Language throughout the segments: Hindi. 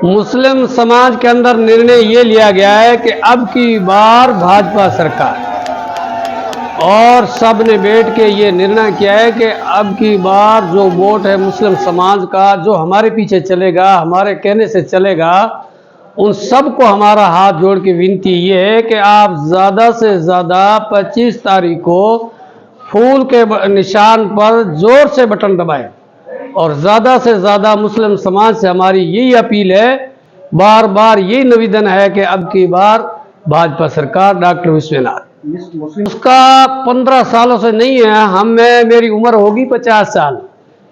मुस्लिम समाज के अंदर निर्णय ये लिया गया है कि अब की बार भाजपा सरकार, और सब ने बैठ के ये निर्णय किया है कि अब की बार जो वोट है मुस्लिम समाज का, जो हमारे पीछे चलेगा, हमारे कहने से चलेगा, उन सबको हमारा हाथ जोड़ के विनती ये है कि आप ज़्यादा से ज़्यादा 25 तारीख को फूल के निशान पर जोर से बटन दबाएं। और ज़्यादा से ज़्यादा मुस्लिम समाज से हमारी यही अपील है, बार बार यही निवेदन है कि अब की बार भाजपा सरकार डॉक्टर विश्वनाथ, उसका 15 सालों से नहीं है। मेरी उम्र होगी 50 साल।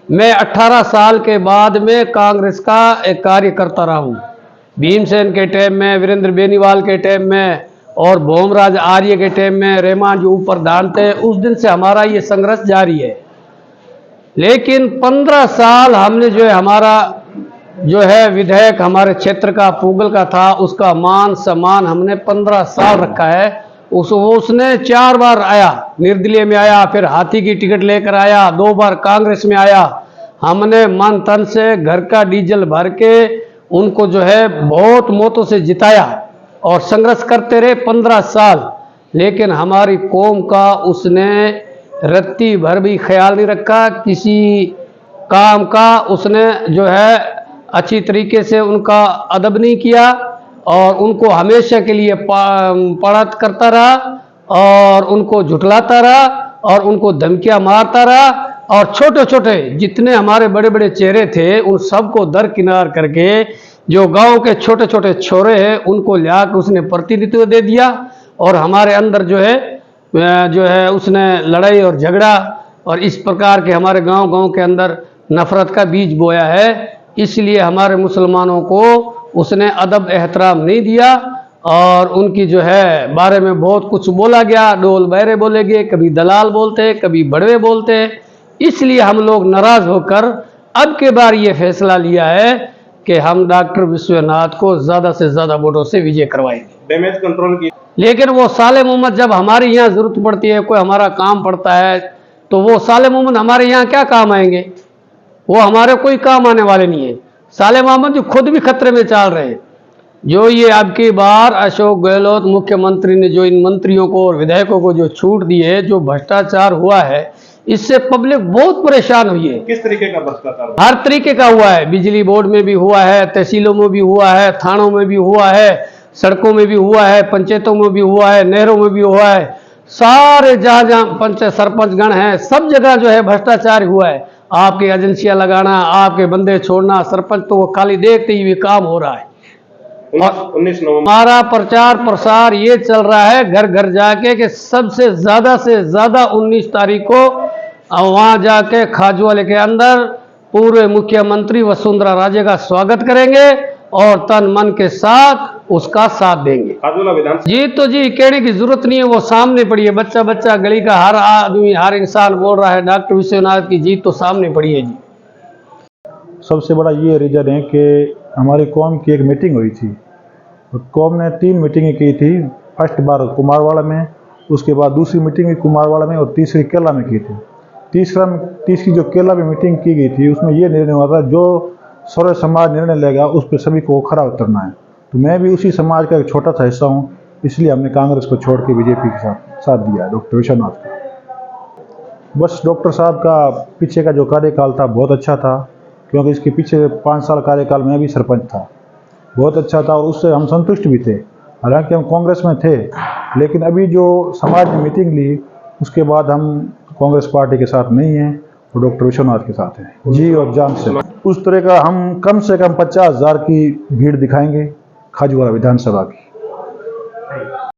मैं 18 साल के बाद में कांग्रेस का एक कार्यकर्ता रहा हूँ। भीमसेन के टाइम में, वीरेंद्र बेनीवाल के टाइम में और भोमराज आर्य के टाइम में रहमान जो ऊपर प्रधान थे, उस दिन से हमारा ये संघर्ष जारी है। लेकिन 15 साल हमने जो है, हमारा जो है विधायक हमारे क्षेत्र का पूगल का था, उसका मान सम्मान हमने 15 साल रखा है। उसने 4 बार आया, निर्दलीय में आया, फिर हाथी की टिकट लेकर आया, 2 बार कांग्रेस में आया। हमने मन तन से घर का डीजल भर के उनको जो है बहुत मौतों से जिताया और संघर्ष करते रहे 15 साल। लेकिन हमारी कौम का उसने रत्ती भर भी ख्याल नहीं रखा, किसी काम का उसने जो है अच्छी तरीके से उनका अदब नहीं किया और उनको हमेशा के लिए पड़त करता रहा और उनको झुठलाता रहा और उनको धमकियां मारता रहा। और छोटे छोटे जितने हमारे बड़े बड़े चेहरे थे उन सबको दरकिनार करके जो गांव के छोटे छोटे छोरे हैं उनको लाकर उसने प्रतिनिधित्व दे दिया। और हमारे अंदर जो है उसने लड़ाई और झगड़ा और इस प्रकार के हमारे गांव के अंदर नफरत का बीज बोया है। इसलिए हमारे मुसलमानों को उसने अदब एहतराम नहीं दिया और उनकी जो है बारे में बहुत कुछ बोला गया। डोल बहरे बोले गए, कभी दलाल बोलते, कभी बड़वे बोलते। इसलिए हम लोग नाराज होकर अब के बार ये फैसला लिया है कि हम डॉक्टर विश्वनाथ को ज़्यादा से ज़्यादा वोटों से विजय करवाएंगे। डैमेज कंट्रोल की। लेकिन वो साले मोहम्मद जब हमारे यहाँ ज़रूरत पड़ती है, कोई हमारा काम पड़ता है, तो वो साले मोहम्मद हमारे यहाँ क्या काम आएंगे? वो हमारे कोई काम आने वाले नहीं है। साले मोहम्मद जो खुद भी खतरे में चल रहे हैं। जो ये अब की बार अशोक गहलोत मुख्यमंत्री ने जो इन मंत्रियों को और विधायकों को जो छूट दी है, जो भ्रष्टाचार हुआ है, इससे पब्लिक बहुत परेशान हुई है। किस तरीके का भ्रष्टाचार? हर तरीके का हुआ है। बिजली बोर्ड में भी हुआ है, तहसीलों में भी हुआ है, थानों में भी हुआ है, सड़कों में भी हुआ है, पंचायतों में भी हुआ है, नहरों में भी हुआ है। सारे जहाँ जहाँ पंचायत सरपंच गण हैं, सब जगह जो है भ्रष्टाचार हुआ है। आपकी एजेंसियां लगाना, आपके बंदे छोड़ना, सरपंच तो वो खाली देखते ही भी काम हो रहा है। 19 नवंबर हमारा प्रचार प्रसार ये चल रहा है घर घर जाके कि सबसे ज्यादा से ज्यादा 19 तारीख को वहां जाके खाजूवाले के अंदर पूरे मुख्यमंत्री वसुंधरा राजे का स्वागत करेंगे और तन मन के साथ उसका साथ देंगे। जीत तो जी कहने की जरूरत नहीं है, वो सामने पड़ी है। बच्चा बच्चा गली का हर आदमी हर इंसान बोल रहा है डॉक्टर विश्वनाथ की जीत तो सामने पड़ी है जी। सबसे बड़ा ये रीजन है कि हमारी कौम की एक मीटिंग हुई थी। कौम ने 3 मीटिंगें की थी। फर्स्ट बार कुमारवाड़ा में, उसके बाद दूसरी मीटिंग भी कुमारवाड़ा में और तीसरी केला में की थी। तीसरी जो केला में मीटिंग की गई थी उसमें ये निर्णय हुआ था जो सर्व समाज निर्णय लेगा उस पर सभी को खरा उतरना है। तो मैं भी उसी समाज का एक छोटा सा हिस्सा हूँ, इसलिए हमने कांग्रेस को छोड़ के बीजेपी के साथ दिया डॉक्टर विश्वनाथ का। बस डॉक्टर साहब का पीछे का जो कार्यकाल था बहुत अच्छा था, क्योंकि इसके पीछे 5 साल कार्यकाल में भी सरपंच था, बहुत अच्छा था और उससे हम संतुष्ट भी थे। हालांकि हम कांग्रेस में थे, लेकिन अभी जो समाज ने मीटिंग ली उसके बाद हम कांग्रेस पार्टी के साथ नहीं हैं और डॉक्टर विश्वनाथ के साथ हैं जी और जान से। उस तरह का हम कम से कम 50,000 की भीड़ दिखाएंगे खाजूवाड़ा विधानसभा की।